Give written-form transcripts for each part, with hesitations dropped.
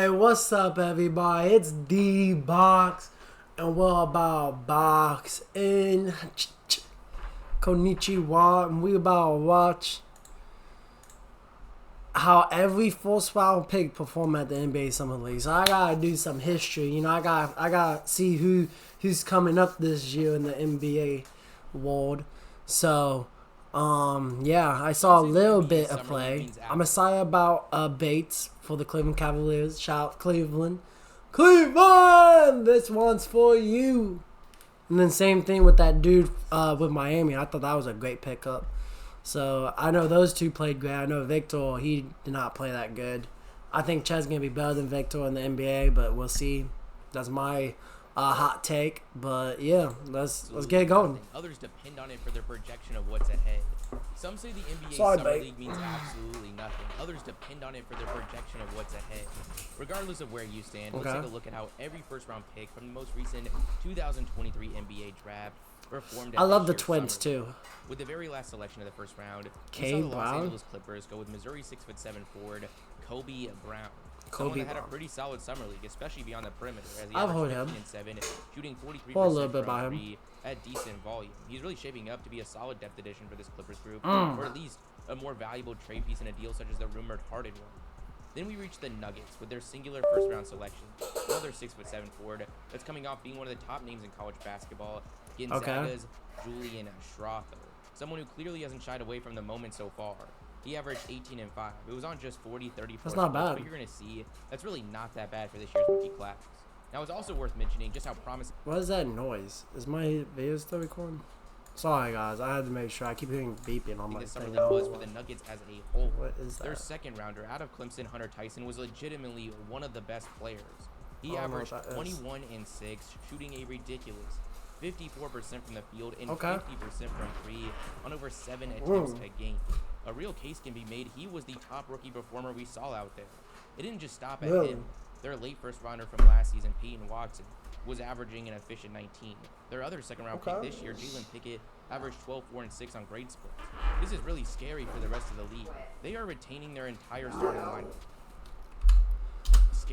Hey, what's up, everybody? It's D-Box, and we're about box in Konnichiwa, and we about to watch how every first round pick perform at the NBA Summer League. So I gotta do some history. You know, I gotta see who's coming up this year in the NBA world. So. Yeah, I saw a little bit of play. I'm excited about Bates for the Cleveland Cavaliers. Shout out Cleveland. Cleveland! This one's for you. And then same thing with that dude with Miami. I thought that was a great pickup. So I know those two played great. I know Victor, he did not play that good. I think Chet's going to be better than Victor in the NBA, but we'll see. That's my hot take, but yeah, let's get it going. Others depend on it for their projection of what's ahead. Some say the NBA Summer League means absolutely nothing. Others depend on it for their projection of what's ahead. Regardless of where you stand, let's take a look at how every first-round pick from the most recent 2023 NBA draft performed. I love the Twins too. With the very last selection of the first round, we saw the Los Angeles Clippers go with Missouri 6'7" forward Kobe Brown. Someone that had a pretty solid summer league, especially beyond the perimeter, as he averaged 15 and 7, shooting 43% from three at decent volume. He's really shaping up to be a solid depth addition for this Clippers group, or at least a more valuable trade piece in a deal such as the rumored Harden one. Then we reach the Nuggets with their singular first-round selection, another 6'7" forward that's coming off being one of the top names in college basketball, Gonzaga's Julian Strawther, someone who clearly hasn't shied away from the moment so far. He averaged 18 and 5. It was on just 34. That's not bad. But you're going to see that's really not that bad for this year's rookie class. Now, it's also worth mentioning just how promising. What is that noise? Is my video still recording? Sorry, guys. I had to make sure. I keep hearing beeping on my thing. Was for the Nuggets as a whole. What is that? Their second rounder out of Clemson, Hunter Tyson, was legitimately one of the best players. He averaged 21 and 6, shooting a ridiculous 54% from the field and 50% from three on over 7 attempts a game. A real case can be made. He was the top rookie performer we saw out there. It didn't just stop at him. Their late first rounder from last season, Peyton Watson, was averaging an efficient 19. Their other second round pick this year, Jalen Pickett, averaged 12, 4, and 6 on grade splits. This is really scary for the rest of the league. They are retaining their entire starting lineup.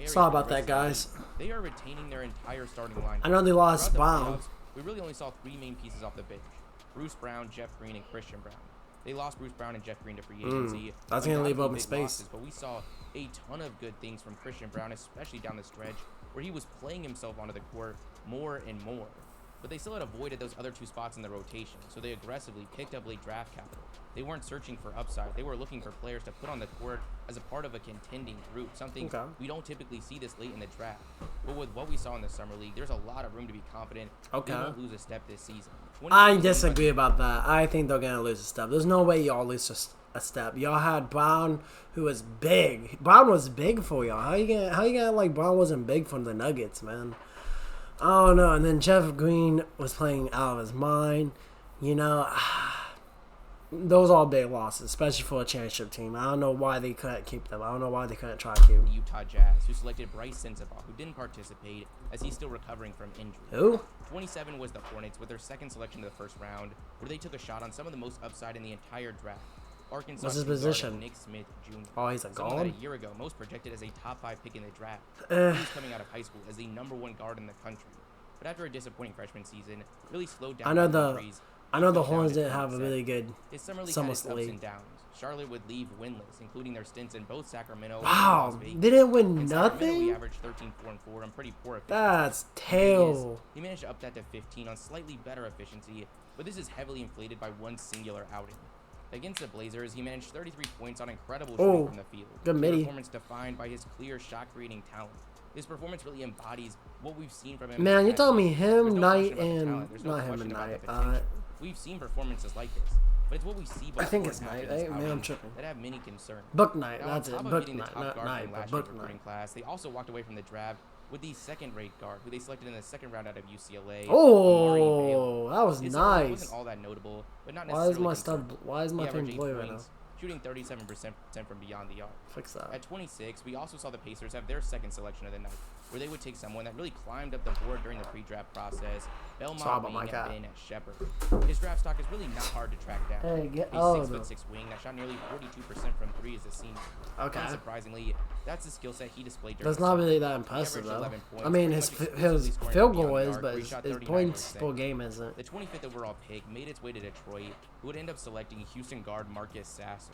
Sorry about that, guys. They are retaining their entire starting lineup. I know they lost Brown. We really only saw three main pieces off the bench: Bruce Brown, Jeff Green, and Christian Brown. They lost Bruce Brown and Jeff Green to free agency. That's going to leave open space. Losses, but we saw a ton of good things from Christian Brown, especially down the stretch, where he was playing himself onto the court more and more. But they still had avoided those other two spots in the rotation, so they aggressively picked up late draft capital. They weren't searching for upside. They were looking for players to put on the court as a part of a contending group, something we don't typically see this late in the draft. But with what we saw in the summer league, there's a lot of room to be confident they won't lose a step this season. I disagree about that. I think they're going to lose a step. There's no way y'all lose a step. Y'all had Brown, who was big. Brown was big for y'all. How you gonna like Brown wasn't big for the Nuggets, man? I don't know. And then Jeff Green was playing out of his mind. You know, those are all big losses, especially for a championship team. I don't know why they couldn't keep them. I don't know why they couldn't try to keep them. The Utah Jazz, who selected Bryce Sensabaugh, who didn't participate as he's still recovering from injury. Who? 27 was the Hornets with their second selection of the first round, where they took a shot on some of the most upside in the entire draft. Arkansas. What's his position? Nick Smith Jr. Oh, he's a guard. Someone that a year ago most projected as a top 5 pick in the draft. He's coming out of high school as the #1 guard in the country. But after a disappointing freshman season, really slowed down. I know the Hornets didn't have a really good summer league. And downs. Charlotte would leave winless, including their stints in both Sacramento. Wow, they didn't win nothing. He averaged 13, 4, and 4 on pretty poor efficiency. That's terrible. He managed to up that to 15 on slightly better efficiency, but this is heavily inflated by one singular outing. Against the Blazers, he managed 33 points on incredible shooting from the field. Good midi. Performance defined by his clear shot-creating talent. This performance really embodies what we've seen from him. Man, you're telling me him, Knight, and not him and Knight. We've seen performances like this, but it's what we see. I think it's Knight. Man, I'm tripping. That have many concerns. Book Knight, that's it. Book Knight, not Knight, but Book Knight. Class. They also walked away from the draft with the second-rate guard, who they selected in the second round out of UCLA. Oh, that was nice. It wasn't all that notable, but not necessarily. Why is my thing blue right now? Shooting 37% from beyond the arc. Fix that. At 26, we also saw the Pacers have their second selection of the night, where they would take someone that really climbed up the board during the pre-draft process, Belmont Wing and Ben Shepherd. His draft stock is really not hard to track down. Hey, He's 6'6" wing that shot nearly 42% from three as a senior. Okay. Unsurprisingly, That's the skill set he displayed. That's not really that impressive, though. I mean, his field goal is, but his points per game isn't. The 25th overall pick made its way to Detroit, who would end up selecting Houston guard Marcus Sasser.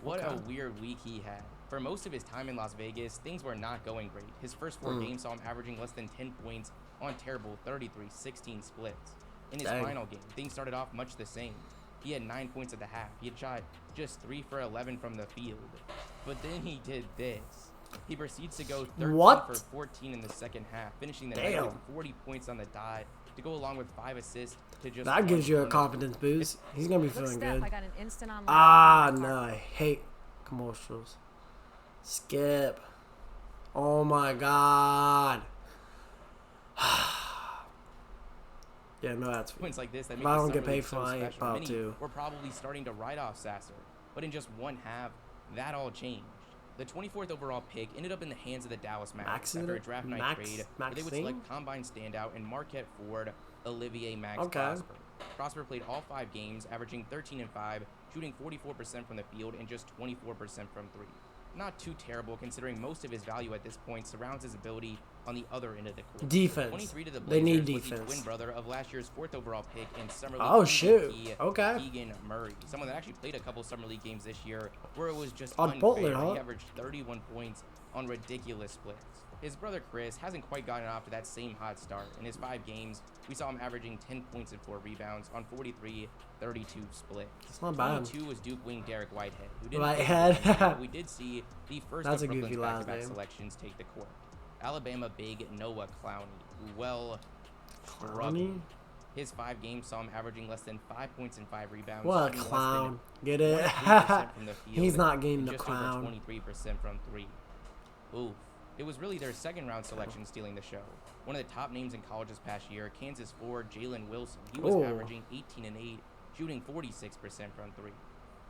What a weird week he had. For most of his time in Las Vegas, things were not going great. His first 4 games saw him averaging less than 10 points on terrible 33-16 splits. In his final game, things started off much the same. He had 9 points at the half. He had shot just 3 for 11 from the field. But then he did this. He proceeds to go 13 for 14 in the second half, finishing the night with 40 points on the dot to go along with 5 assists to just. That gives you a confidence boost. He's gonna be feeling good. I got an instant on no, I hate commercials. Skip. Oh my god. Yeah, no, that's points like this that make I don't get paid for I ain't about to. We're probably starting to write off Sasser, but in just one half, that all changed. The 24th overall pick ended up in the hands of the Dallas Mavericks after a draft night trade where they would select combine standout and Marquette Ford Olivier Max Prosper. Prosper played all 5 games, averaging 13 and 5, shooting 44% from the field and just 24% from 3. Not too terrible considering most of his value at this point surrounds his ability on the other end of the court. Defense. 23 to the Blazers, they need defense. Was the twin brother of last year's 4th overall pick in Summer League. Oh shoot! Okay. Keegan Murray, someone that actually played a couple Summer League games this year, where it was just unfair. He averaged 31 points on ridiculous splits. His brother Chris hasn't quite gotten off to that same hot start. In his 5 games, we saw him averaging 10 points and 4 rebounds on 43-32 split. It's not bad. 22 was Duke wing Derek Whitehead, who didn't Whitehead. we did see the first of Brooklyn's back-to-back selections take the court. Alabama big Noah Clowney, who struggled. His 5 games saw him averaging less than 5 points and 5 rebounds. What a clown. Get it? He's not getting the clown. Just over 23% from 3. Oof. It was really their second-round selection stealing the show. One of the top names in college this past year, Kansas forward Jalen Wilson. He was averaging 18 and 8, shooting 46% from 3.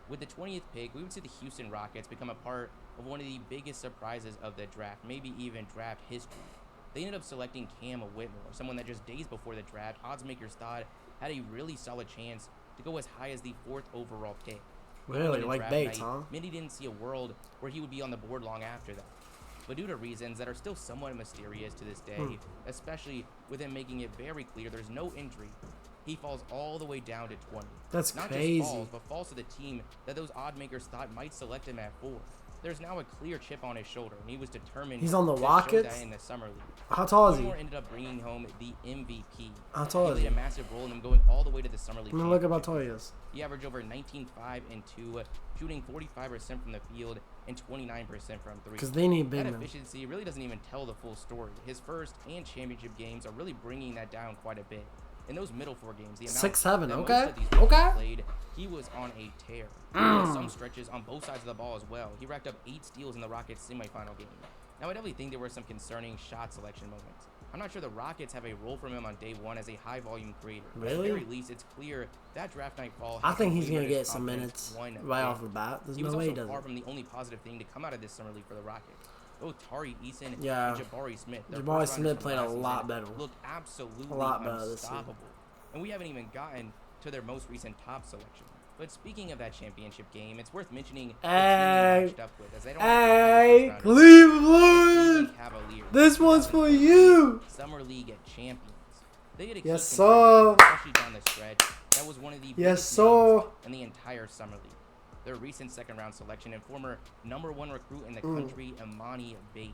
With the 20th pick, we would see the Houston Rockets become a part of one of the biggest surprises of the draft, maybe even draft history. They ended up selecting Cam Whitmore, someone that just days before the draft, odds makers thought had a really solid chance to go as high as the 4th overall pick. Really? Like Bates, huh? Many didn't see a world where he would be on the board long after that. But due to reasons that are still somewhat mysterious to this day, especially with him making it very clear there's no injury, he falls all the way down to 20. That's Not crazy. Just falls, but falls to the team that those odd makers thought might select him at 4. There's now a clear chip on his shoulder, and he was determined He's on the to Rockets? show that in the summer league. How tall is he? Whitmore ended up bringing home the MVP. How tall is he? He played a massive role in him going all the way to the summer league. Look at how tall he is. He averaged over 19, 5, and 2, shooting 45% from the field and 29% from 3. Because they need big men. That efficiency really doesn't even tell the full story. His first and championship games are really bringing that down quite a bit. In those middle 4 games, the amount 6'7", that okay, most of these okay. played, he was on a tear. Some stretches on both sides of the ball as well. He racked up 8 steals in the Rockets semifinal game. Now, I definitely think there were some concerning shot selection moments. I'm not sure the Rockets have a role for him on day 1 as a high-volume creator. Really? At the very least, it's clear that draft night fall. I think he's gonna get some minutes right off the bat. There's no way he doesn't. He was also far from the only positive thing to come out of this summer league for the Rockets. Both Tari Eason and Jabari Smith. Jabari Smith played a lot better. Looked absolutely unstoppable. And we haven't even gotten to their most recent top selection. But speaking of that championship game, it's worth mentioning the team they matched up with, as they don't Cleveland! This one's for you! Summer League champions. They did a yes, sir. Especially down the stretch. That was one of the biggest names in the entire summer league. Their recent second-round selection and former #1 recruit in the country, Emoni Bates.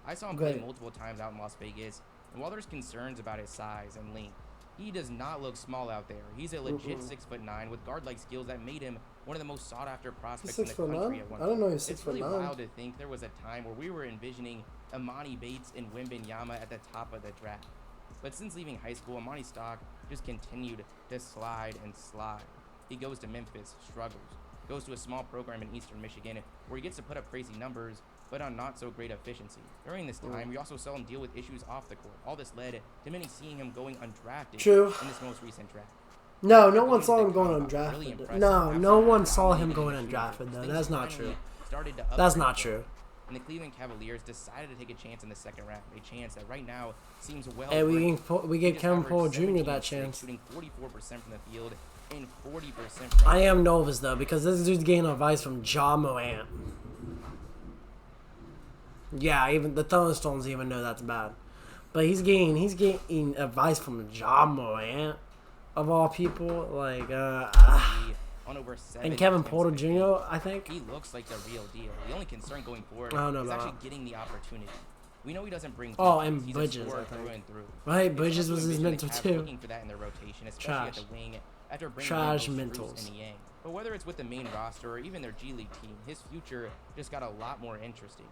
I saw him play multiple times out in Las Vegas, and while there's concerns about his size and length, he does not look small out there. He's a legit 6'9" with guard-like skills that made him one of the most sought-after prospects in the country at one point. I don't know he's 6'9". It's really wild to think there was a time where we were envisioning Emoni Bates and Wembanyama at the top of the draft. But since leaving high school, Emoni's stock just continued to slide and slide. He goes to Memphis, struggles. Goes to a small program in Eastern Michigan where he gets to put up crazy numbers, but on not so great efficiency. During this time, we also saw him deal with issues off the court. All this led to many seeing him going undrafted in this most recent draft. No one saw him going undrafted. Really no one saw him going undrafted, though. That's not true. That's not true. And the Cleveland Cavaliers decided to take a chance in the second round. A chance that right now seems well. Hey, we gave Kevin Porter Jr. that chance. Shooting 44% from the field and 40% from I am nervous, though, because this dude's getting advice from Ja Morant. Yeah, even the Thunderstorms even know that's bad. But he's getting advice from Ja Morant, of all people. Like, on over 7 and Kevin Porter Jr., I think. He looks like the real deal. The only concern going forward is actually getting the opportunity. We know he doesn't bring. And Bridges, I think. Through and through. Right, Bridges was his mentor too. Looking for that in their rotation, especially at the wing after bringing Trash mentors. And Yang. But whether it's with the main roster or even their G League team, his future just got a lot more interesting.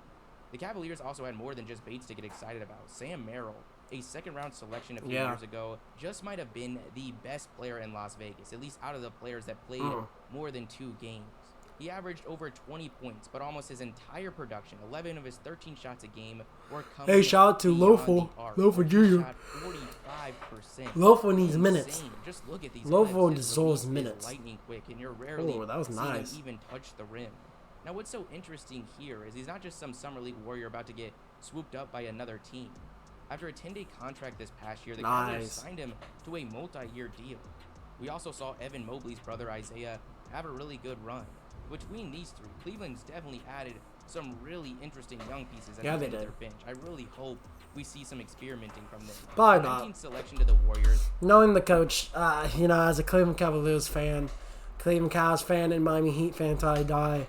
The Cavaliers also had more than just Bates to get excited about. Sam Merrill, a second-round selection a few years ago, just might have been the best player in Las Vegas, at least out of the players that played more than 2 games. He averaged over 20 points, but almost his entire production, 11 of his 13 shots a game, were coming. Hey, shout out to Loeffel Jr. 45%. Loeffel needs minutes. Just look at these. Loeffel deserves minutes. Lightning quick, and you're rarely that was nice. Seeing him even touch the rim. Now, what's so interesting here is he's not just some summer league warrior about to get swooped up by another team. After a 10-day contract this past year, the Cavaliers signed him to a multi-year deal. We also saw Evan Mobley's brother Isaiah have a really good run. Between these 3, Cleveland's definitely added some really interesting young pieces at the end of their bench. I really hope we see some experimenting from them. Probably not. Selection to the Warriors. Knowing the coach, as a Cleveland Cavaliers fan, Cleveland Cavs fan, and Miami Heat fan until I die,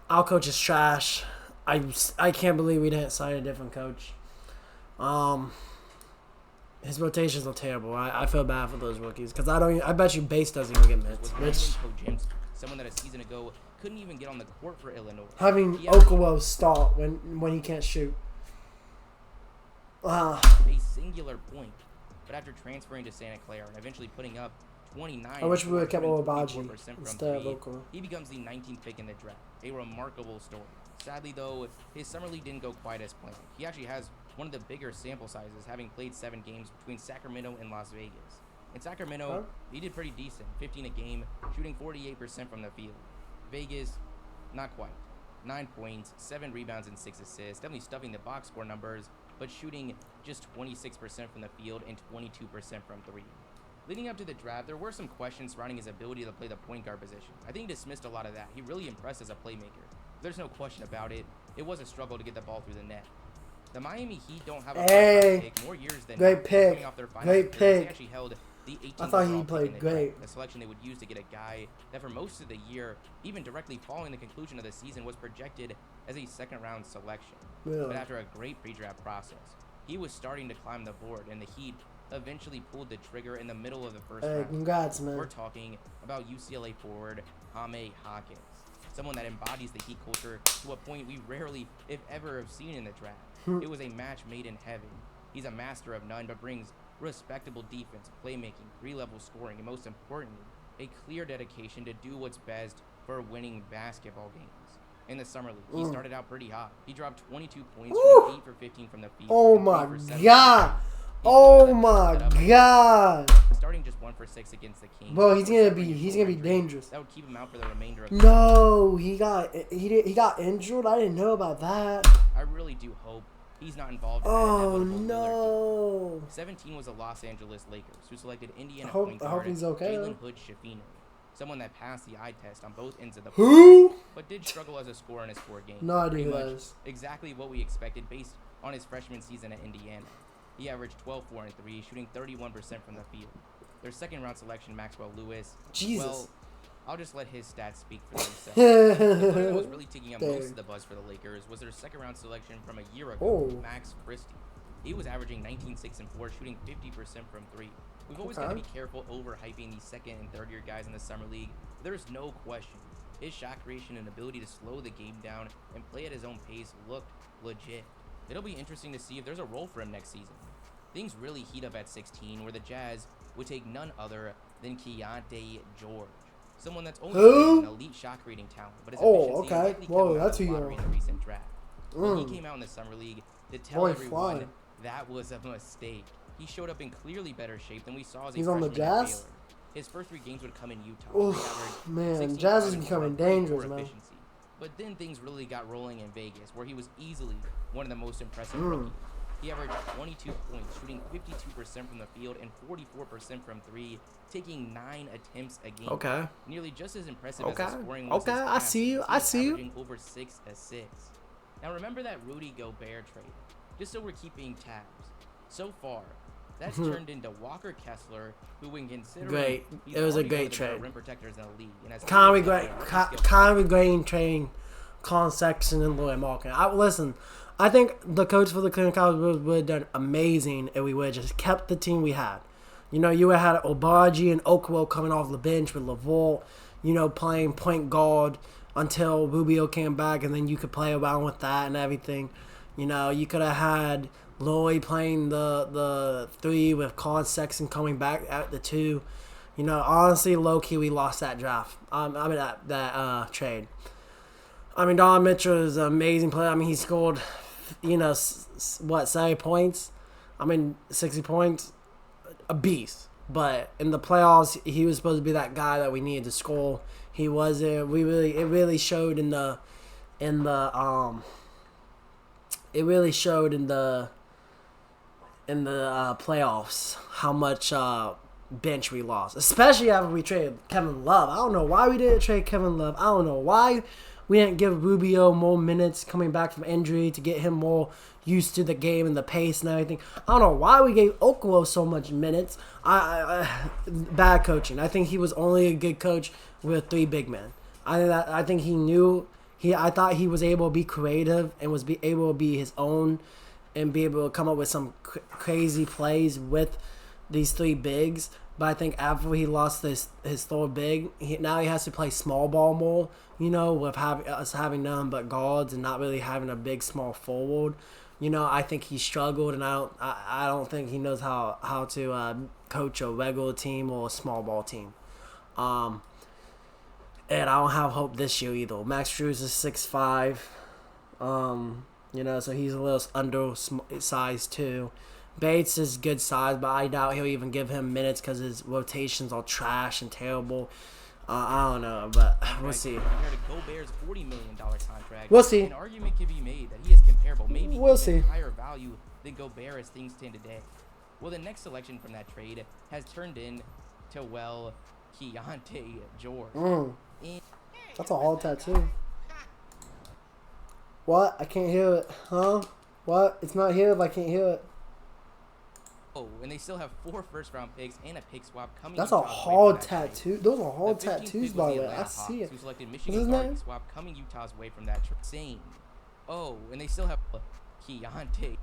our coach is trash. I can't believe we didn't sign a different coach. His rotations are terrible. I feel bad for those rookies because I bet you Bates doesn't even get minutes. Someone that a season ago couldn't even get on the court for Illinois. Having Okoro start when he can't shoot. A singular point, but after transferring to Santa Clara and eventually putting up 29. I wish we would have kept Olabaji instead of Okoro. He becomes the 19th pick in the draft. A remarkable story. Sadly, though, his summer league didn't go quite as planned. He actually has one of the bigger sample sizes, having played 7 games between Sacramento and Las Vegas. In Sacramento, he did pretty decent, 15 a game, shooting 48% from the field. Vegas, not quite. 9 points, 7 rebounds, and 6 assists. Definitely stuffing the box score numbers, but shooting just 26% from the field and 22% from 3. Leading up to the draft, there were some questions surrounding his ability to play the point guard position. I think he dismissed a lot of that. He really impressed as a playmaker. There's no question about it. It was a struggle to get the ball through the net. The Miami Heat don't have a pick more years than great pick. Great pick. They actually held the 18th I thought he played great. The selection they would use to get a guy that for most of the year, even directly following the conclusion of the season, was projected as a second-round selection. Really? But after a great pre-draft process, he was starting to climb the board, and the Heat eventually pulled the trigger in the middle of the first round. Congrats, man. We're talking about UCLA forward Jaime Hawkins, someone that embodies the Heat culture to a point we rarely, if ever, have seen in the draft. It was a match made in heaven. He's a master of none, but brings respectable defense, playmaking, 3-level scoring, and most importantly, a clear dedication to do what's best for winning basketball games. In the summer league, he started out pretty hot. He dropped 22 points, 8 for 15 from the field. Oh my god! Oh my god! Starting just 1 for 6 against the Kings. Bro, he's gonna be dangerous. That would keep him out for the remainder of No, he got injured. I didn't know about that. I really do hope he's not involved in Oh no. 17 was the Los Angeles Lakers, who selected Indiana point guard Jalen Hood-Schifino, someone that passed the eye test on both ends of the floor, but did struggle as a scorer in his 4 games. No idea who that is. Exactly what we expected based on his freshman season at Indiana. He averaged 12, 4, and 3, shooting 31% from the field. Their second-round selection, Maxwell Lewis. Jesus. Well, I'll just let his stats speak for themselves. The player that was really taking up most of the buzz for the Lakers was their second-round selection from a year ago, Max Christie. He was averaging 19, 6, and 4, shooting 50% from 3. We've always got to be careful overhyping these second and third-year guys in the summer league. There's no question. His shot creation and ability to slow the game down and play at his own pace looked legit. It'll be interesting to see if there's a role for him next season. Things really heat up at 16, where the Jazz would take none other than Keontae George, someone that's only an elite shot creating talent, but his efficiency that's who you are in the recent draft. When he came out in the summer league to tell everyone that was a mistake. He showed up in clearly better shape than we saw as a freshman at Baylor. His first 3 games would come in Utah. Man, Jazz is becoming dangerous, man. But then things really got rolling in Vegas, where he was easily one of the most impressive rookies. He averaged 22 points, shooting 52% from the field and 44% from 3, taking 9 attempts a game. Nearly just as impressive as the scoring was. I see you. Averaging over 6 assists. Now remember that Rudy Gobert trade, just so we're keeping tabs. So far, that's turned into Walker Kessler, who when considering great. It was a great trade. Rim protectors in the league. Conley Green trading Colin Sexton and Lloyd Malkin. I think the coach for the Cleveland Cavaliers would have done amazing if we would have just kept the team we had. You know, you would have had Obaji and Okoro coming off the bench with LeVault, you know, playing point guard until Rubio came back, and then you could play around with that and everything. You know, you could have had Lloyd playing the 3 with Colin Sexton coming back at the 2. You know, honestly, low-key, we lost that draft. That trade. I mean, Don Mitchell is an amazing player. I mean, he scored, 70 points? 60 points? A beast. But in the playoffs, he was supposed to be that guy that we needed to score. He wasn't. It really showed in the playoffs how much bench we lost, especially after we traded Kevin Love. I don't know why we didn't trade Kevin Love. I don't know why we didn't give Rubio more minutes coming back from injury to get him more used to the game and the pace and everything. I don't know why we gave Okoro so much minutes. Bad coaching. I think he was only a good coach with 3 big men. I think he knew. I thought he was able to be creative and was able to be his own and be able to come up with some crazy plays with these 3 bigs. But I think after he lost his third big, now he has to play small ball more, with having none but guards and not really having a big, small forward. I think he struggled, and I don't think he knows how to coach a regular team or a small ball team. And I don't have hope this year either. Max Strus is 6'5", so he's a little undersized too. Bates is good size, but I doubt he'll even give him minutes because his rotations are trash and terrible. I don't know, but we'll see. Compared to Gobert's $40 million contract, we'll see. An argument could be made that he is comparable, maybe even higher value than Gobert as things stand today. Well, the next selection from that trade has turned into, Keontae George. That's a hard tattoo. What? I can't hear it. Huh? What? It's not here if I can't hear it. Oh, and they still have 4 first-round picks and a pick swap coming. That's a hard tattoo. Those are hard tattoos, by the way. I see it. Who selected Michigan guard swap coming Utah's way from that trade. Oh, and they still have Keontae.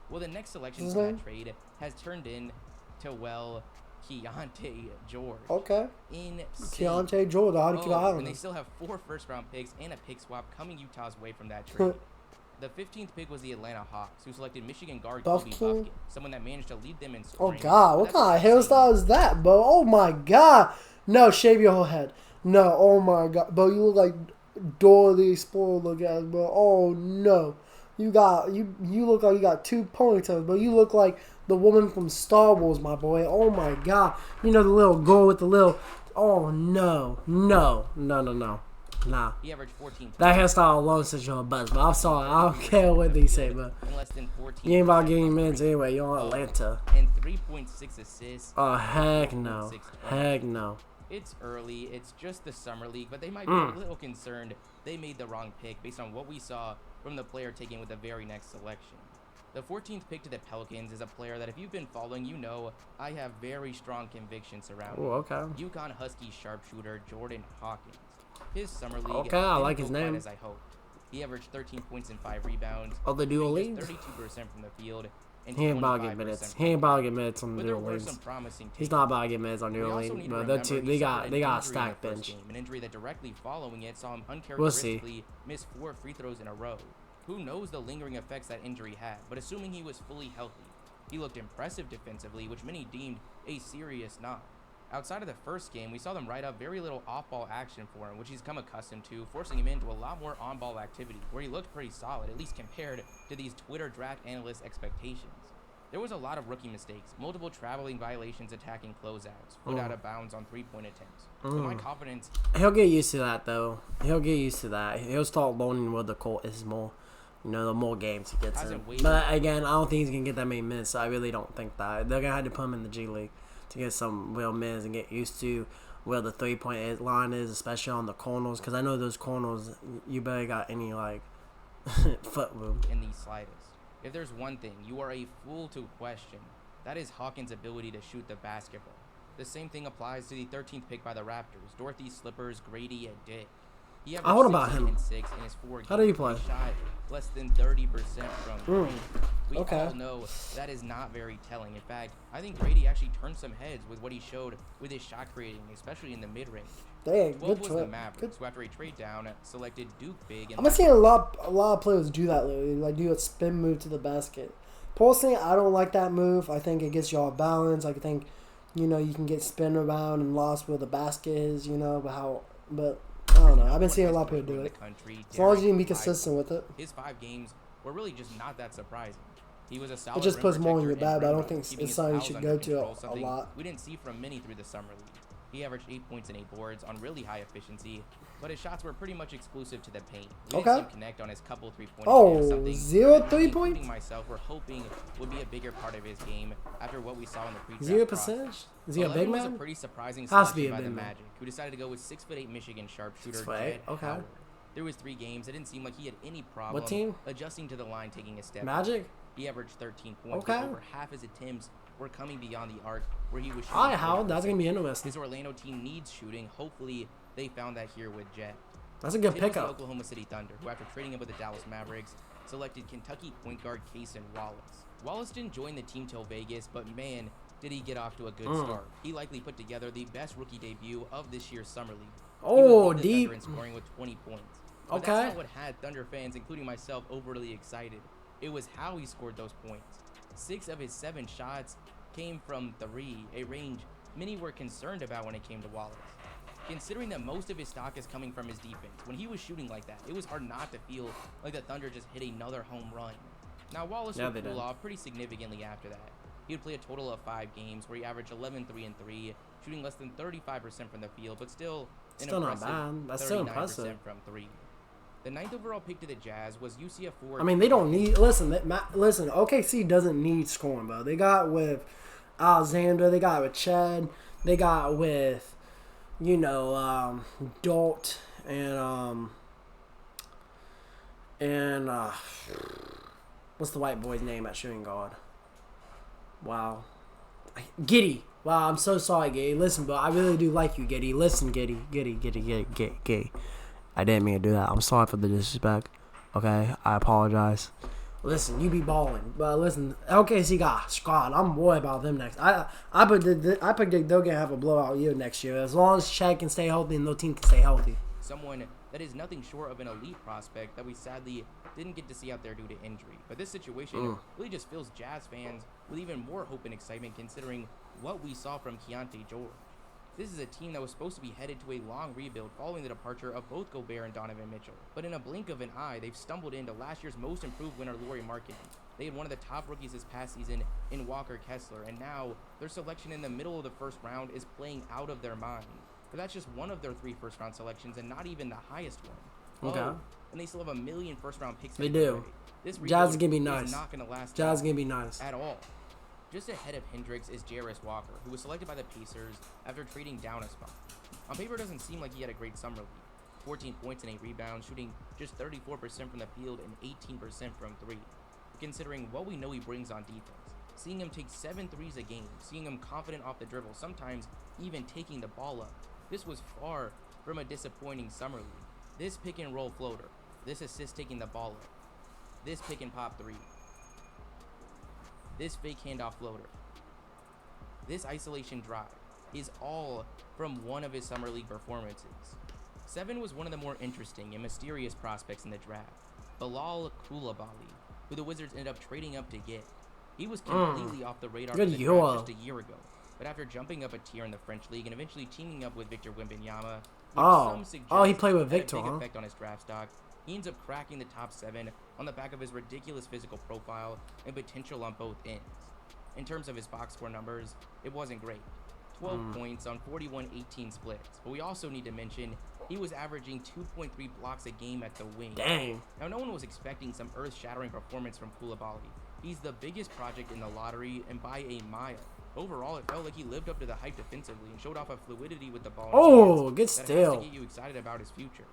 Well, the next selection from that trade has turned into Keontae George. Okay. Insane. Keontae George. And they still have 4 first-round picks and a pick swap coming Utah's way from that trade. The 15th pick was the Atlanta Hawks, who selected Michigan guard Kobe Buffkin, someone that managed to lead them in scoring. Oh, God. What kind of hairstyle is that, bro? Oh, my God. No, shave your whole head. No, oh, my God. Bro, you look like Dora the Explorer look at it, bro. Oh, no. You look like you got 2 ponytails, bro. You look like the woman from Star Wars, my boy. Oh, my God. The little girl with the little... Oh, no. No. Nah. He averaged 14 points. That hairstyle alone sets you on a buzz, but I'm sorry. I don't care what they say, but you ain't about getting minutes anyway. You're on Atlanta. And 3.6 assists. Oh, heck no. Heck no. It's early. It's just the summer league, but they might be a little concerned they made the wrong pick based on what we saw from the player taken with the very next selection. The 14th pick to the Pelicans is a player that if you've been following, I have very strong convictions around. Oh, okay. UConn Husky sharpshooter Jordan Hawkins. His summer league. Okay, I like his name. As I hoped. He averaged 13 points and 5 rebounds. Oh, the dual league? 32% from the field. And he ain't about to get minutes. He ain't about to get minutes on the dual leagues. He's not about to get minutes on the dual league. But they got a stacked bench. An injury that directly following it saw him uncharacteristically miss 4 free throws in a row. Who knows the lingering effects that injury had? But assuming he was fully healthy, he looked impressive defensively, which many deemed a serious knock. Outside of the first game, we saw them write up very little off-ball action for him, which he's come accustomed to, forcing him into a lot more on-ball activity, where he looked pretty solid, at least compared to these Twitter draft analyst expectations. There was a lot of rookie mistakes, multiple traveling violations attacking closeouts, foot out of bounds on 3-point attempts. So my confidence... He'll get used to that, though. He'll get used to that. He'll start learning where the court is more. The more games he gets in. But again, I don't think he's going to get that many minutes, so I really don't think that. They're going to have to put him in the G League to get some real minutes and get used to where the 3-point line is, especially on the corners. Because I know those corners, you barely got any, Foot move. In the slightest. If there's one thing you are a fool to question, that is Hawkins' ability to shoot the basketball. The same thing applies to the 13th pick by the Raptors, Dorothy Slippers Grady Dick. He averaged what about him? 6 in his 4 games. How do you play? He shot less than 30% from three. We okay. all know that is not very telling. In fact, I think Grady actually turned some heads with what he showed with his shot creating, especially in the mid-range. Dang, 12 was the Mavericks, who after a trade down selected Duke Big. I'm seeing a lot of players do that lately, like do a spin move to the basket. Personally, I don't like that move. I think it gets you off balance. I think, you can get spin around and lost where the basket is, but I don't know. I've been seeing a lot of people do it. As long as you can be consistent with it. His 5 games were really just not that surprising. He was a solid. It just puts more in your bag, but I don't think it's something you should go to a lot. We didn't see from many through the summer league. He averaged 8 points and 8 boards on really high efficiency, but his shots were pretty much exclusive to the paint. We didn't see him connect on his couple 3-point attempts. 0 3-point? Myself, we're hoping would be a bigger part of his game after what we saw in the pre-draft 0 percentage? Is he a big man? Was a pretty surprising has to be by a big the man. Magic, who decided to go with 6'8" Michigan sharpshooter Jet Howard. Through his 3 games, it didn't seem like he had any problem what team? adjusting to the line, taking a step. Magic? He averaged 13 points. But over half his attempts were coming beyond the arc where he was shooting. All right, Howard, that's going to be interesting. His Orlando team needs shooting. Hopefully, they found that here with Jet. That's a good pickup. The Oklahoma City Thunder, who after trading him with the Dallas Mavericks, selected Kentucky point guard Cason Wallace. Wallace didn't join the team till Vegas, but man, did he get off to a good start. He likely put together the best rookie debut of this year's summer league. Oh, he deep. In scoring with 20 points. But that's not what had Thunder fans, including myself, overly excited. It was how he scored those points. 6 of his 7 shots came from 3, a range many were concerned about when it came to Wallace. Considering that most of his stock is coming from his defense, when he was shooting like that, it was hard not to feel like the Thunder just hit another home run. Now, Wallace would cool off pretty significantly after that. He would play a total of 5 games where he averaged 11, 3, and 3, shooting less than 35% from the field, but still not bad. That's still impressive. From 3. The 9th overall pick to the Jazz was UCF forward. I mean, they don't need. Listen, OKC doesn't need scoring, bro. They got with Alexander. They got with Chad. They got with, Dort and what's the white boy's name at shooting guard? Wow, Giddey. Wow, I'm so sorry, Giddey. Listen, bro, I really do like you, Giddey. Listen, Giddey. I didn't mean to do that. I'm sorry for the disrespect. Okay, I apologize. Listen, you be balling, but listen, LKC got squad. I'm worried about them next. I predict they're gonna have a blowout year next year as long as Shaq can stay healthy and their team can stay healthy. Someone that is nothing short of an elite prospect that we sadly didn't get to see out there due to injury. But this situation really just fills Jazz fans with even more hope and excitement considering what we saw from Keontae George. This is a team that was supposed to be headed to a long rebuild following the departure of both Gobert and Donovan Mitchell. But in a blink of an eye, they've stumbled into last year's most improved winner, Lauri Markkanen. They had one of the top rookies this past season in Walker Kessler, and now their selection in the middle of the first round is playing out of their mind. But that's just one of their 3 first-round selections and not even the highest one. Okay. And they still have a million first-round picks. They do. This Jazz is going to be nice. Not going to last. Jazz is going to be nice. At all. Just ahead of Hendricks is Jarris Walker, who was selected by the Pacers after trading down a spot. On paper, it doesn't seem like he had a great summer league. 14 points and 8 rebounds, shooting just 34% from the field and 18% from 3. Considering what we know he brings on defense, seeing him take 7 threes a game, seeing him confident off the dribble, sometimes even taking the ball up, this was far from a disappointing summer league. This pick and roll floater, this assist taking the ball up, this pick and pop 3. This fake handoff floater, this isolation drive is all from one of his summer league performances. 7 was one of the more interesting and mysterious prospects in the draft, Bilal Coulibaly, who the Wizards ended up trading up to get. He was completely off the radar for the draft just a year ago, but after jumping up a tier in the French league and eventually teaming up with Victor Wembanyama, he played with Victor, had a big effect on his draft stock. He ends up cracking the top 7 on the back of his ridiculous physical profile and potential on both ends. In terms of his box score numbers, it wasn't great. 12 points on 41-18 splits. But we also need to mention he was averaging 2.3 blocks a game at the wing. Dang. Now, no one was expecting some earth-shattering performance from Coulibaly. He's the biggest project in the lottery and by a mile. Overall, it felt like he lived up to the hype defensively and showed off a fluidity with the ball. Good steal. To get you excited about his future.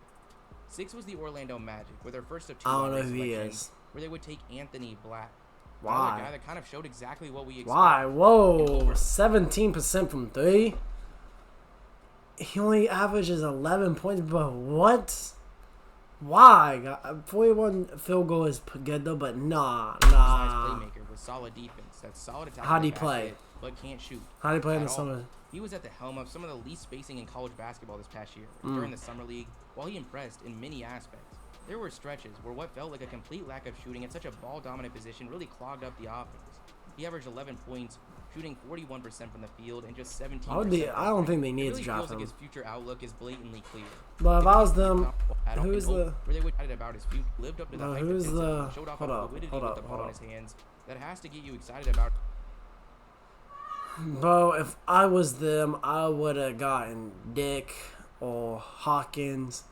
6 was the Orlando Magic, with their first of 2 I don't know who he is. Where they would take Anthony Black. Why? Another guy that kind of showed exactly what we expected. Why? Whoa, 17% from 3. He only averages 11 points, but what? Why? 41 field goal is good though, but nah. Nice playmaker with solid defense. That's solid attack. How'd he play? But can't shoot. How'd he play in the summer? He was at the helm of some of the least spacing in college basketball this past year. During the summer league, while he impressed in many aspects, there were stretches where what felt like a complete lack of shooting at such a ball-dominant position really clogged up the offense. He averaged 11 points, shooting 41% from the field and just 17%. I don't think they need really to drop feels him. Like his future outlook is blatantly clear. But if I was them, who's the? Where they would about his future, lived up to the hype who's the? showed off Hold up. with the ball in his hands. That has to get you excited about. Bro, if I was them, I would have gotten Dick or Hawkins,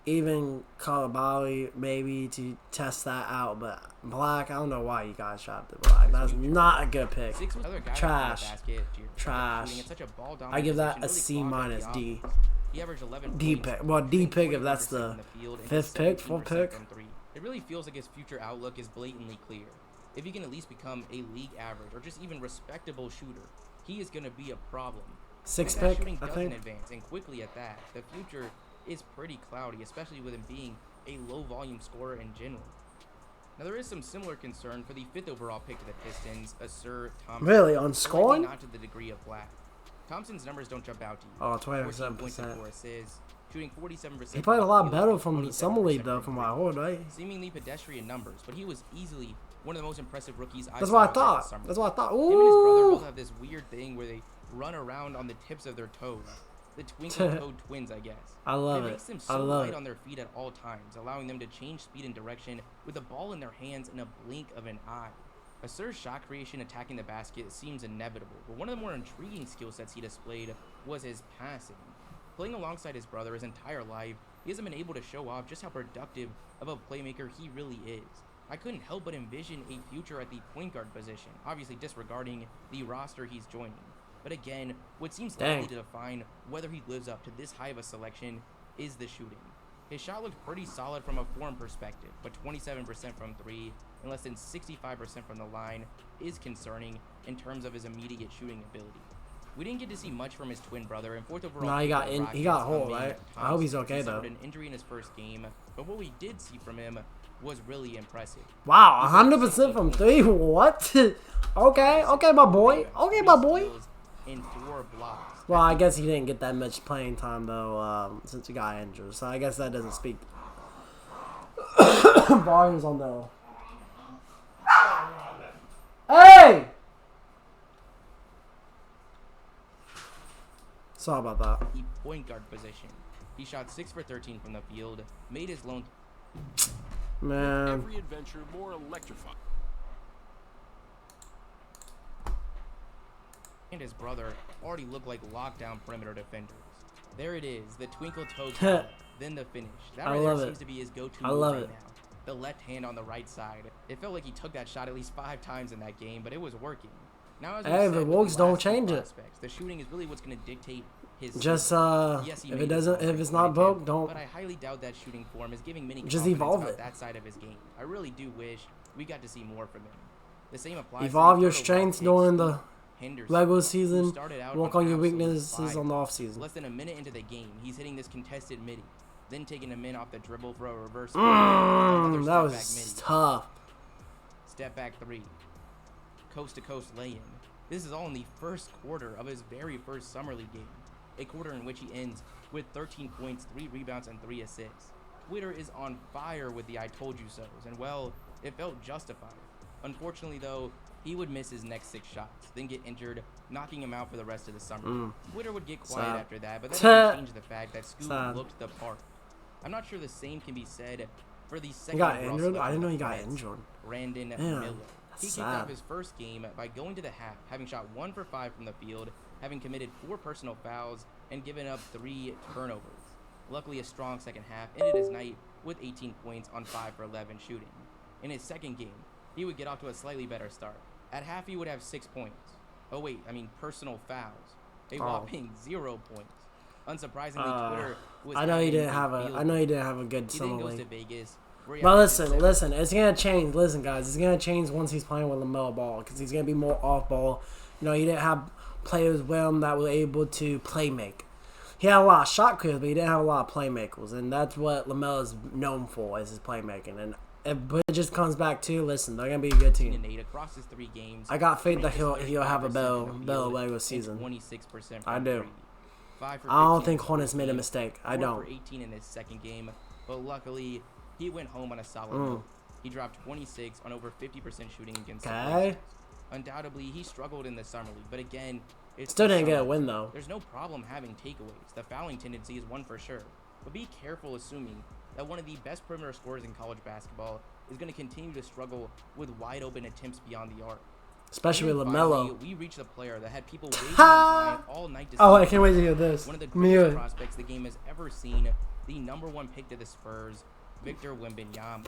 even Kalabali maybe to test that out. But Black, I don't know why you guys dropped it. Black, that's not a good pick. Trash. I give that a C minus D. He averaged 11 D pick. Well, D pick if that's the 5th pick, 4th pick. It really feels like his future outlook is blatantly clear. If he can at least become a league average or just even respectable shooter, he is going to be a problem. 6th pick, shooting I doesn't think. Advance, and quickly at that, the future is pretty cloudy, especially with him being a low-volume scorer in general. Now, there is some similar concern for the 5th overall pick to the Pistons, Ausar Thompson. Really? On scoring? Not to the degree of Black. Thompson's numbers don't jump out to you. Oh, 27%. Shooting 47%. He played a lot better from the summer league, though, from my whole day. Seemingly pedestrian numbers, but he was easily one of the most impressive rookies I saw. That's what I thought. That's what I thought. Ooh. Him and his brother both have this weird thing where they run around on the tips of their toes. The twinkle-toed twins, I guess. I love it. It makes them so light on their feet at all times, allowing them to change speed and direction with the ball in their hands in a blink of an eye. Ausar's shot creation attacking the basket seems inevitable, but one of the more intriguing skill sets he displayed was his passing. Playing alongside his brother his entire life, he hasn't been able to show off just how productive of a playmaker he really is. I couldn't help but envision a future at the point guard position, obviously disregarding the roster he's joining. But again, what seems likely to define whether he lives up to this high of a selection is the shooting. His shot looked pretty solid from a form perspective, but 27% from 3 and less than 65% from the line is concerning in terms of his immediate shooting ability. We didn't get to see much from his twin brother, and 4th overall. No, he got hurt, right? I hope he's okay though. An injury in his first game, but what we did see from him was really impressive. Wow, 100% from 3. What? Okay, my boy. Okay, my boy. In 4 blocks. Well, I guess he didn't get that much playing time though, since he got injured. So I guess that doesn't speak volumes on the. Hey! Sorry about that. The point guard position. He shot 6 for 13 from the field, made his lone. Man. Every adventure more electrifying. And his brother already looked like lockdown perimeter defenders. There it is, the twinkle toe count, then the finish. That right there seems to be his go-to move right now. The left hand on the right side. It felt like he took that shot at least 5 times in that game, but it was working. Now, as hey, the Wolves don't change it. The shooting is really what's going to dictate his. Just yes, if it's not broke, don't. But I highly doubt that shooting form is giving many just evolve about it. That side of his game. I really do wish we got to see more from him. The same applies. Evolve your strengths during the regular season. Work on your weaknesses on the off season. Less than a minute into the game, he's hitting this contested midi, then taking a min off the dribble for a reverse. That was tough. Step back 3. Coast to coast lay-in. This is all in the first quarter of his very first summer league game, a quarter in which he ends with 13 points, 3 rebounds, and 3 assists. Twitter is on fire with the I told you so's, and well, it felt justified. Unfortunately though, he would miss his next 6 shots, then get injured, knocking him out for the rest of the summer. Twitter would get quiet after that, but that doesn't change the fact that Scoop looked the part. I'm not sure the same can be said for the second. He got injured? I didn't know he got injured. Brandon Miller. He kicked off his first game by going to the half, having shot 1 for 5 from the field, having committed 4 personal fouls, and given up 3 turnovers. Luckily, a strong second half ended his night with 18 points on 5 for 11 shooting. In his second game, he would get off to a slightly better start. At half, he would have 6 points. Oh wait, I mean personal fouls. A whopping 0 points. Unsurprisingly, Twitter was I know he didn't have a good summer league. He then goes to Vegas. But listen, it's gonna change. Listen, guys, it's gonna change once he's playing with LaMelo Ball because he's gonna be more off ball. You know, he didn't have players with him that were able to play make. He had a lot of shot creators, but he didn't have a lot of playmakers, and that's what LaMelo is known for, is his playmaking. And but it just comes back to, listen, they're gonna be a good team. Across his 3 games, I got faith that he'll have a better regular season. 26% I do. I don't think Hornets made a mistake. I don't. 18 in his second game, but luckily he went home on a solid note. He dropped 26 on over 50% shooting against the Blazers. Undoubtedly, he struggled in the summer league, but again, it's still didn't get a win though. There's no problem having takeaways. The fouling tendency is one for sure, but be careful assuming that one of the best perimeter scorers in college basketball is going to continue to struggle with wide open attempts beyond the arc. Especially with LaMelo. We reached the player that had people waiting in line all night to see. I can't wait to hear this. One of the greatest prospects the game has ever seen, the #1 pick to the Spurs, Victor Wembanyama.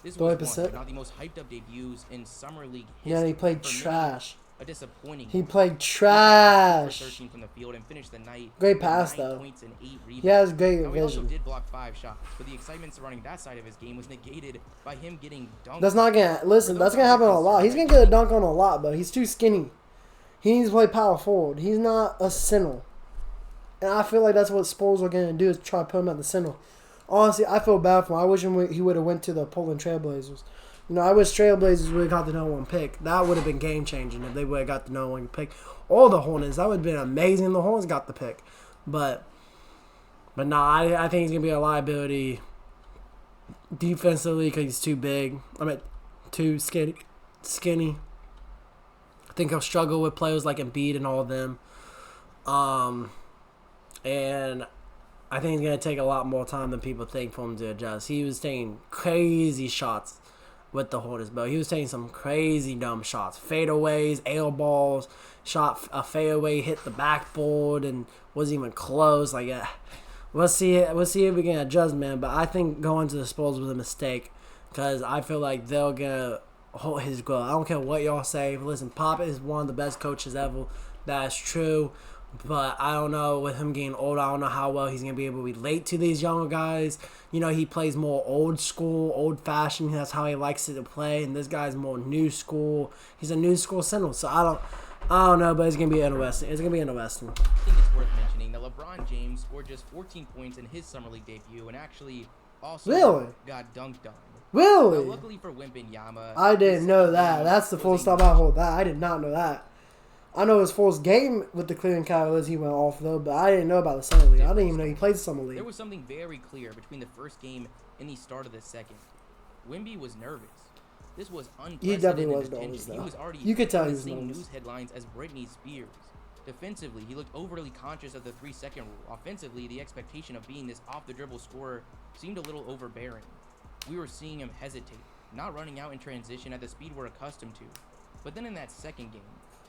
This was one of not the most hyped up debuts in summer league history. Yeah, he played trash. A disappointing. He played trash. 13 from the field and finished the night. Great pass though. Points and 8 rebounds. He has great He also vision. did block 5 shots, but the excitement surrounding that side of his game was negated by him getting dunked. That's not gonna listen. That's gonna happen a lot. He's gonna get a dunk on a lot, but he's too skinny. He needs to play power forward. He's not a center, and I feel like that's what Spurs are gonna do, is try to put him at the center. Honestly, I feel bad for him. I wish he would have went to the Portland Trailblazers. You know, I wish Trailblazers would have got the #1 pick. That would have been game changing if they would have got the #1 pick. Or the Hornets. That would have been amazing. The Hornets got the pick. But nah, I think he's going to be a liability defensively because he's too big. Too skinny. I think he'll struggle with players like Embiid and all of them. And I think it's going to take a lot more time than people think for him to adjust. He was taking crazy shots with the Hornets, but he was taking some crazy dumb shots. Fadeaways, air balls, shot a fadeaway, hit the backboard, and wasn't even close. Like, we'll see if we can adjust, man. But I think going to the Spurs was a mistake because I feel like they're going to hold his growth. I don't care what y'all say. Listen, Pop is one of the best coaches ever. That's true. But I don't know, with him getting older, I don't know how well he's going to be able to relate to these younger guys. You know, he plays more old school, old-fashioned. That's how he likes it to play. And this guy's more new school. He's a new school center. So I don't know, but it's going to be interesting. It's going to be interesting. I think it's worth mentioning that LeBron James scored just 14 points in his summer league debut and actually also got dunked on. Really? Now, luckily for Wembanyama, I didn't know that. That's the first time I heard that. I did not know that. I know his first game with the Cleveland Cavaliers, he went off, though, but I didn't know about the Summer League. I didn't even know he played the Summer League. There was something very clear between the first game and the start of the second. Wemby was nervous. This was unprecedented. He definitely was nervous, though. He was already you could tell he the was same nervous. news headlines as Britney Spears. Defensively, he looked overly conscious of the 3-second rule. Offensively, the expectation of being this off-the-dribble scorer seemed a little overbearing. We were seeing him hesitate, not running out in transition at the speed we're accustomed to. But then in that second game,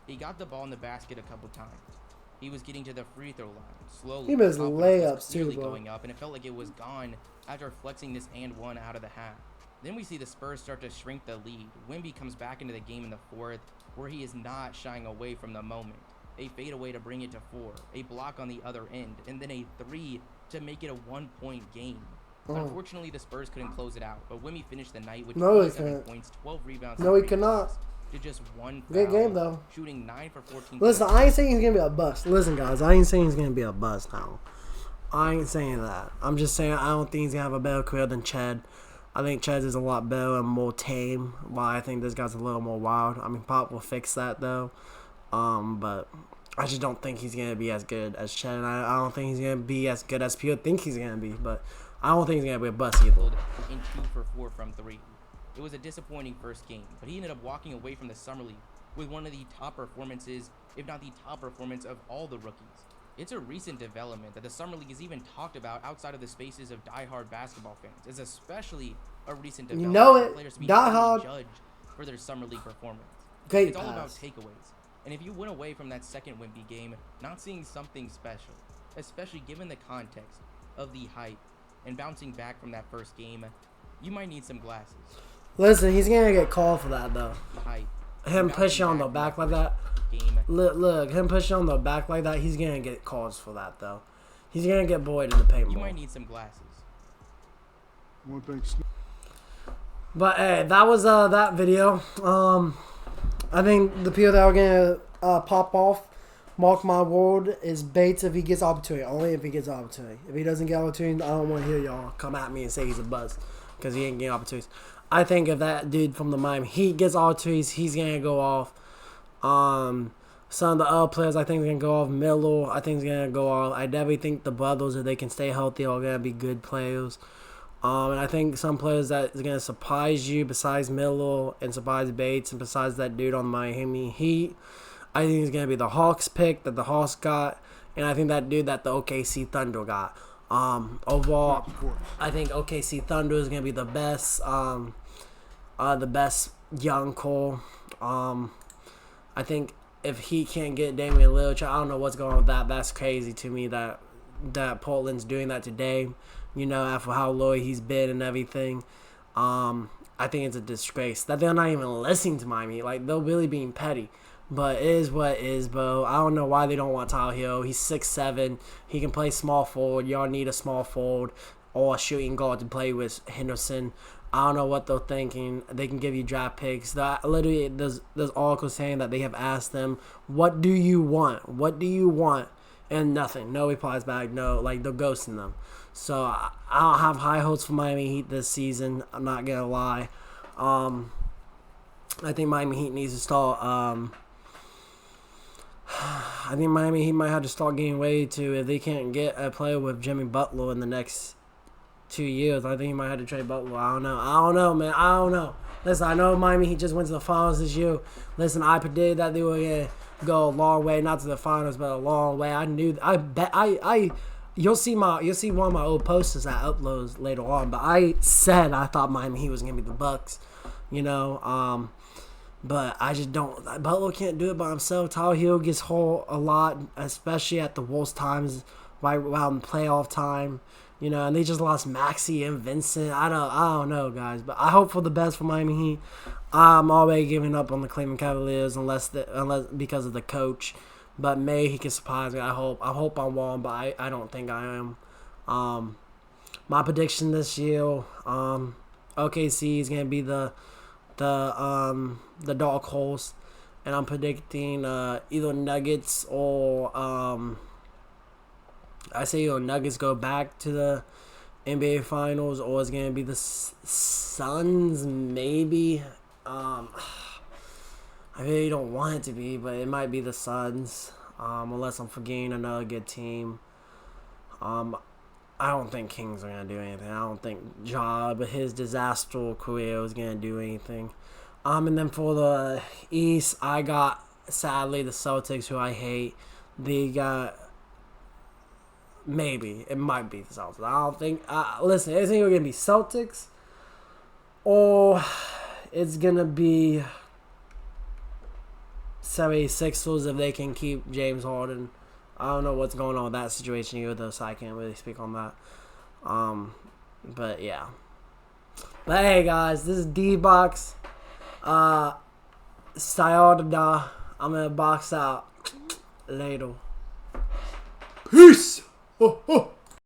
he got the ball in the basket a couple times. He was getting to the free throw line slowly. He missed layups too, bro. Going up, and it felt like it was gone after flexing this and one out of the half. Then we see the Spurs start to shrink the lead. Wemby comes back into the game in the fourth, where he is not shying away from the moment. A fadeaway to bring it to 4, a block on the other end, and then a 3 to make it a 1-point game. Unfortunately, the Spurs couldn't close it out, but Wemby finished the night with 27 points, 12 rebounds. No, he cannot. To just 1 foul, good game, though. Shooting 9 for 14. Listen, I ain't saying he's going to be a bust. Listen, guys, I ain't saying he's going to be a bust now. I ain't saying that. I'm just saying I don't think he's going to have a better career than Ched. I think Ched is a lot better and more tame, while I think this guy's a little more wild. I mean, Pop will fix that, though. But I just don't think he's going to be as good as Ched. And I don't think he's going to be as good as people think he's going to be. But I don't think he's going to be a bust either. In 2 for 4 from 3. It was a disappointing first game, but he ended up walking away from the Summer League with one of the top performances, if not the top performance of all the rookies. It's a recent development that the Summer League is even talked about outside of the spaces of diehard basketball fans. It's especially a recent development. You know it. Players to be Diehard. judged for their Summer League performance. Great It's all about pass. takeaways. And if you went away from that second Wemby game not seeing something special, especially given the context of the hype and bouncing back from that first game, you might need some glasses. Listen, he's going to get called for that, though. Hype. Him pushing on the back like that. Game. Look, him pushing on the back like that, he's going to get calls for that, though. He's gonna get bored in the paintball. You might need some glasses. But hey, that was that video. I think the people that are gonna pop off, mark my word, is Bates if he gets opportunity. Only if he gets opportunity. If he doesn't get opportunity, I don't want to hear y'all come at me and say he's a buzz because he ain't getting opportunities. I think if that dude from the Miami Heat gets opportunities, he's gonna go off. Some of the other players I think are gonna go off. Miller, I think is gonna go off. I definitely think the brothers, if they can stay healthy, are gonna be good players. And I think some players that is gonna surprise you, besides Miller and surprise Bates, and besides that dude on Miami Heat, I think it's gonna be the Hawks pick that the Hawks got, and I think that dude that the OKC Thunder got. Overall, I think OKC Thunder is gonna be the best young core. I think if he can't get Damian Lillard, I don't know what's going on with that. That's crazy to me that Portland's doing that today. You know, after how low he's been and everything. I think it's a disgrace that they're not even listening to Miami. Like, they're really being petty. But it is what it is, bro. I don't know why they don't want Tyler Hill. He's 6'7". He can play small forward. Y'all need a small forward or a shooting guard to play with Henderson. I don't know what they're thinking. They can give you draft picks. Literally, there's articles saying that they have asked them, what do you want? What do you want? And nothing. No replies back. No, like, they're ghosting them. So, I don't have high hopes for Miami Heat this season. I'm not going to lie. I think Miami Heat needs to start... I think Miami Heat might have to start getting ready to, if they can't get a player with Jimmy Butler in the next 2 years, I think he might have to trade Butler. I don't know, man. I don't know. Listen, I know Miami Heat just went to the finals this year. Listen, I predicted that they were going to go a long way, not to the finals, but a long way. You'll see one of my old posters I upload later on, but I said I thought Miami Heat was going to be the Bucks, you know. But I just don't. Butler can't do it by himself. Tyler Hill gets hurt a lot, especially at the worst times, right around playoff time. You know, and they just lost Maxey and Vincent. I don't know, guys. But I hope for the best for Miami Heat. I'm already giving up on the Cleveland Cavaliers unless because of the coach. But he can surprise me. I hope I'm wrong, but I don't think I am. My prediction this year, OKC is gonna be the dark horse, and I'm predicting either Nuggets or I say either Nuggets go back to the NBA Finals, or it's gonna be the Suns maybe. I really don't want it to be, but it might be the Suns, unless I'm forgetting another good team. I don't think Kings are going to do anything. I don't think Ja, but his disaster career is going to do anything. And then for the East, I got, sadly, the Celtics, who I hate. They got, maybe, it might be the Celtics. I don't think, listen, it's either going to be Celtics, or it's going to be 76ers if they can keep James Harden. I don't know what's going on with that situation either, so I can't really speak on that. But yeah. But hey, guys, this is D-Box. Sayonara. I'm gonna box out later. Peace.